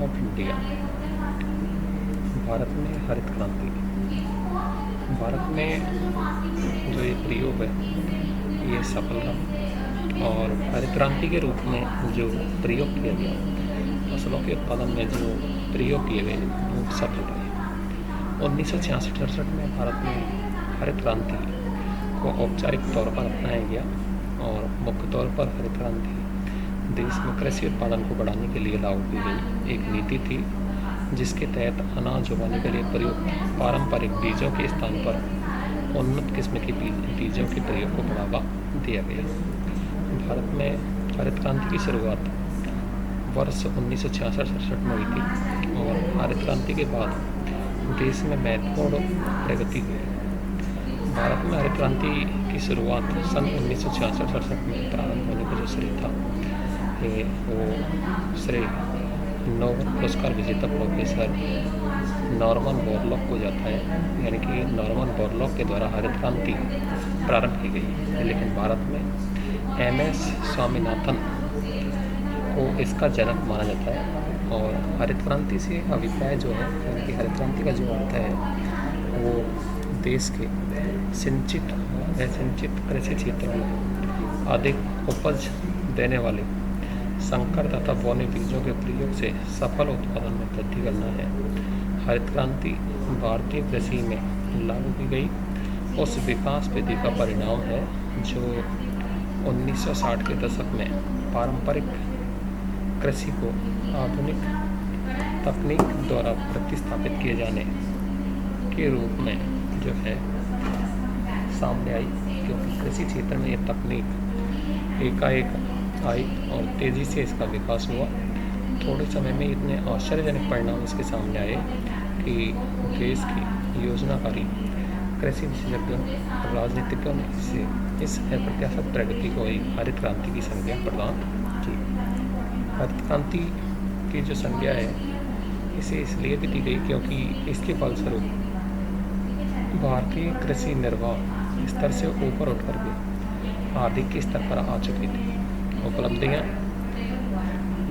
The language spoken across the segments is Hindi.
Of India. भारत में हरित क्रांति। भारत में जो ये प्रयोग है ये सफल रहा और हरित क्रांति के रूप में जो प्रयोग किया गया फसलों के उत्पादन में जो प्रयोग किए गए वो सफल रहे। 1966-67 में भारत में हरित क्रांति को औपचारिक तौर पर अपनाया गया और मुख्य तौर पर हरित क्रांति देश में कृषि उत्पादन को बढ़ाने के लिए लागू की गई एक नीति थी, जिसके तहत अनाज उगाने के लिए प्रयुक्त पारंपरिक बीजों के स्थान पर उन्नत किस्म के बीजों के प्रयोग को बढ़ावा दिया गया। भारत में हरित क्रांति की शुरुआत वर्ष 1966-67 में हुई थी और हरित क्रांति के बाद देश में महत्वपूर्ण प्रगति हुई। भारत में हरित क्रांति की शुरुआत सन 1966-67 में प्रारंभ होने का जो श्रेय था वो श्रेय नोबेल पुरस्कार विजेता प्रोफेसर नॉर्मन बोरलॉग को जाता है, यानी कि नॉर्मन बोरलॉग के द्वारा हरित क्रांति प्रारंभ की गई। लेकिन भारत में एम.एस. स्वामीनाथन को इसका जनक माना जाता है और हरित क्रांति से अभिप्राय जो है, यानी कि हरित क्रांति का जो अर्थ है वो देश के सिंचित कृषि क्षेत्रों में अधिक उपज देने वाले संकर तथा बौने बीजों के प्रयोग से सफल उत्पादन में वृद्धि करना है। हरित क्रांति भारतीय कृषि में लागू की गई उस विकास विधि का परिणाम है जो 1960 के दशक में पारंपरिक कृषि को आधुनिक तकनीक द्वारा प्रतिस्थापित किए जाने के रूप में जो है सामने आई, क्योंकि कृषि क्षेत्र में ये तकनीक एकाएक आई और तेज़ी से इसका विकास हुआ। थोड़े समय में इतने आश्चर्यजनक परिणाम इसके सामने आए कि देश की योजनाकारी कृषि विशेषज्ञों और राजनीतिज्ञों ने इस अप्रत्याशित प्रगति को ही हरित क्रांति की संज्ञा प्रदान की। हरित क्रांति की जो संज्ञा है इसे इसलिए भी दी गई क्योंकि इसके फलस्वरूप भारतीय कृषि निर्वाह स्तर से ऊपर उठ करके आधिक के स्तर पर आ चुकी थी। उपलब्धियाँ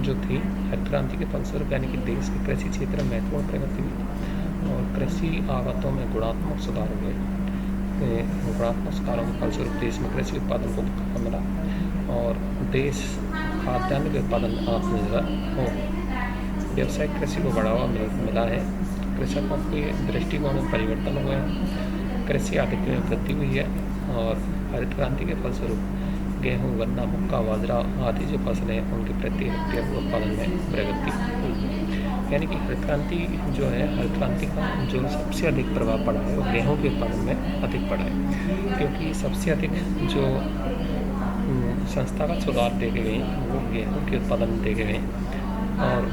जो थी हरित क्रांति के फलस्वरूप, यानी कि देश के कृषि क्षेत्र में महत्वपूर्ण प्रगति हुई और कृषि आगतों में गुणात्मक सुधार हुए। गुणात्मक सुधारों के फलस्वरूप देश में कृषि उत्पादन को बढ़ावा मिला और देश खाद्यान्न के उत्पादन में आत्मनिर्भर हो। व्यावसायिक कृषि को बढ़ावा मिला है। कृषकों के दृष्टिकोण में परिवर्तन हुए हैं। कृषि आदित्य में वृद्धि हुई है और हरित क्रांति के फलस्वरूप गेहूँ, गन्ना, मक्का, बाजरा आदि जो फसलें हैं उनके प्रति हेक्टेयर उत्पादन में प्रगति हुई। यानी कि हरित क्रांति जो है, हरित क्रांति का जो सबसे अधिक प्रभाव पड़ा है वो गेहूँ के उत्पादन में अधिक पड़ा है, क्योंकि सबसे अधिक जो संस्थागत सुधार देखे गए वो गेहूँ के उत्पादन में देखे गए और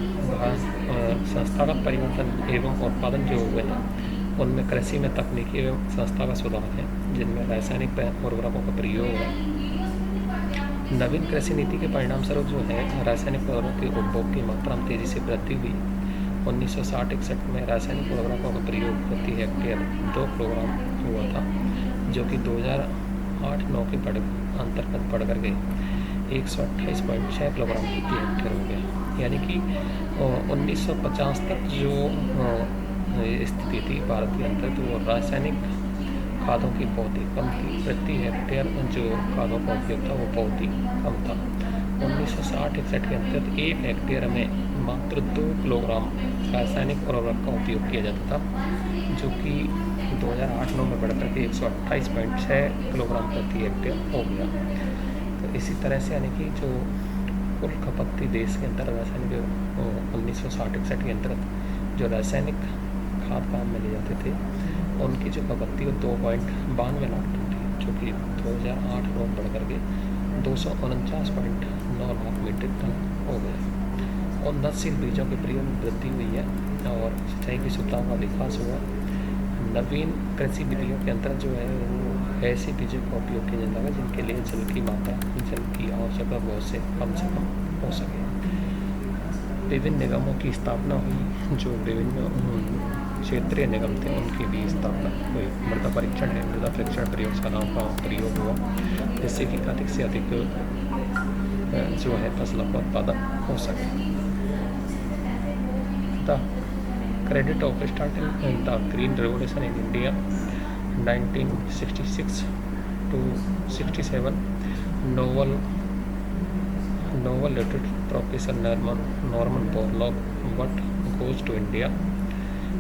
संस्थागत परिवर्तन एवं उत्पादन जो हुए हैं उनमें कृषि में तकनीकी एवं संस्थागत सुधार हैं, जिनमें रासायनिक उर्वरकों का प्रयोग है। नवीन कृषि नीति के परिणाम स्वरूप जो है रासायनिक उर्वरकों के उपभोग की मात्रा में तेज़ी से वृद्धि हुई। 1960-61 में रासायनिक उर्वरकों का प्रयोग प्रति हेक्टेयर 2 किलोग्राम हुआ था, जो कि 2008-9 के अंतर्गत बढ़ कर के 128.6 किलोग्राम प्रति हेक्टेयर हो गया। यानी कि 1950 तक जो स्थिति थी भारत के अंतर्गत वो रासायनिक खादों की बहुत ही कम थी। प्रति हेक्टेयर जो खादों का उपयोग था वो बहुत ही कम था। 1960-61 के अंतर्गत 1 हेक्टेयर में मात्र 2 किलोग्राम रासायनिक उर्वरक का उपयोग किया जाता था, जो कि 2008-9 में बढ़कर के 128.6 किलोग्राम प्रति हेक्टेयर हो गया। तो इसी तरह से यानी कि जो कुल खपत थी देश के अंदर रासायनिक 1960-61 के अंतर्गत जो रासायनिक खाद काम में ले जाते थे उनकी जो खपत थी वो 2.92 लाख टन थी, जो कि 2008 में बढ़ करके 249.9 लाख मीट्रिक टन हो गया। उन्नतशील बीजों के प्रयोग में वृद्धि हुई है और सिंचाई की सुविधाओं का विकास हुआ। नवीन कृषि विधियों के अंतर्गत जो है वो ऐसे बीजों का उपयोग किया जाता है जिनके लिए जल की मात्रा, जल की आवश्यकता बहुत से कम हो सके। विभिन्न निगमों की स्थापना हुई, जो विभिन्न क्षेत्रीय निगम थे उनकी भी स्थापना हुई। मृदा परीक्षण है, मृदा परीक्षण प्रयोगशालाओं का प्रयोग हुआ, जिससे कि अधिक से अधिक जो है फसलों का उत्पादन हो सके। the credit of starting the Green Revolution in India 1966 to 67 novel literature professor Norman Borlaug what goes to India,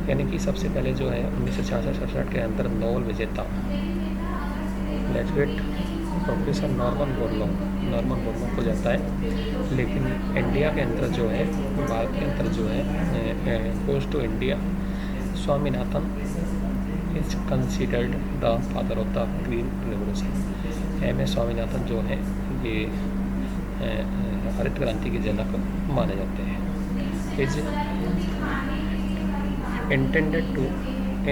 यानी कि सबसे पहले जो है 1966 के अंदर नोबेल विजेता लेटरेट प्रोफेसर नॉर्मन बोरलॉग हो जाता है। लेकिन इंडिया के अंदर जो है, भारत के अंदर जो है goes to India, Swaminathan is considered the father of the green revolution. M S Swaminathan जो है ये हरित क्रांति के जनक माने जाते हैं। Is intended to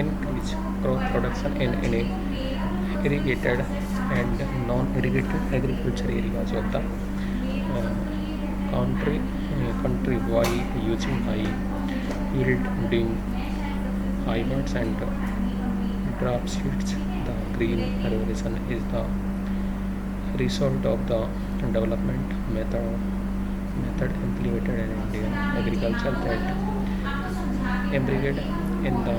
increase crop production in irrigated and non-irrigated agriculture areas of the country by using high yielding hybrids and drop seeds. The Green Revolution is the result of the development method implemented in Indian agriculture that emerged in the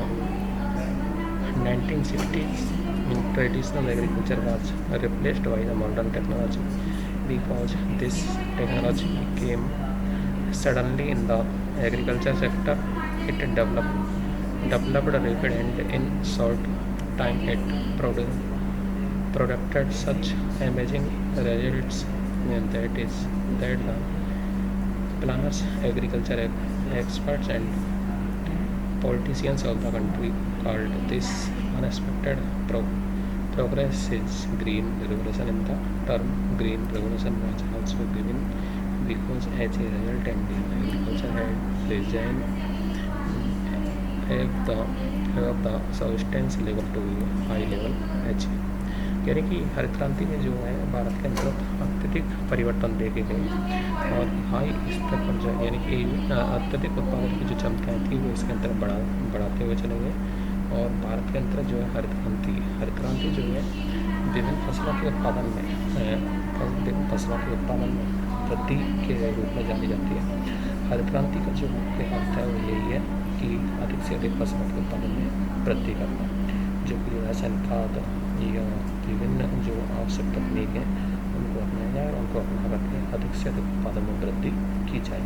1960s. Traditional agriculture was replaced by the modern technology because this technology came suddenly in the agriculture sector. It developed rapid and in short time it produced such amazing results that the planners, agriculture experts and politicians of the country called this unexpected progress is Green Revolution. In the term Green Revolution was also given because as a result Indian agriculture had risen have the substance level to high level achieved। यानी कि हरित क्रांति में जो है भारत के अंदर अत्यधिक परिवर्तन देखे गए और हाई स्तर पर जो यानी कि अत्यधिक उत्पादन की जो क्षमताएँ थी वो इसके अंदर बढ़ाते हुए चले गए। और भारत के अंदर जो है हरित क्रांति जो है विभिन्न फसलों के उत्पादन में वृद्धि के रूप में जानी जाती है। हरित क्रांति का जो मुख्य अर्थ है वो यही है कि अधिक से अधिक फसलों के उत्पादन में वृद्धि करना, जो कि रासायनिक खाद या विभिन्न जो आवश्यक तकनीक है उनको अपनाया जाए और उनको अपना करके अधिक से अधिक उत्पादन में वृद्धि की जाए।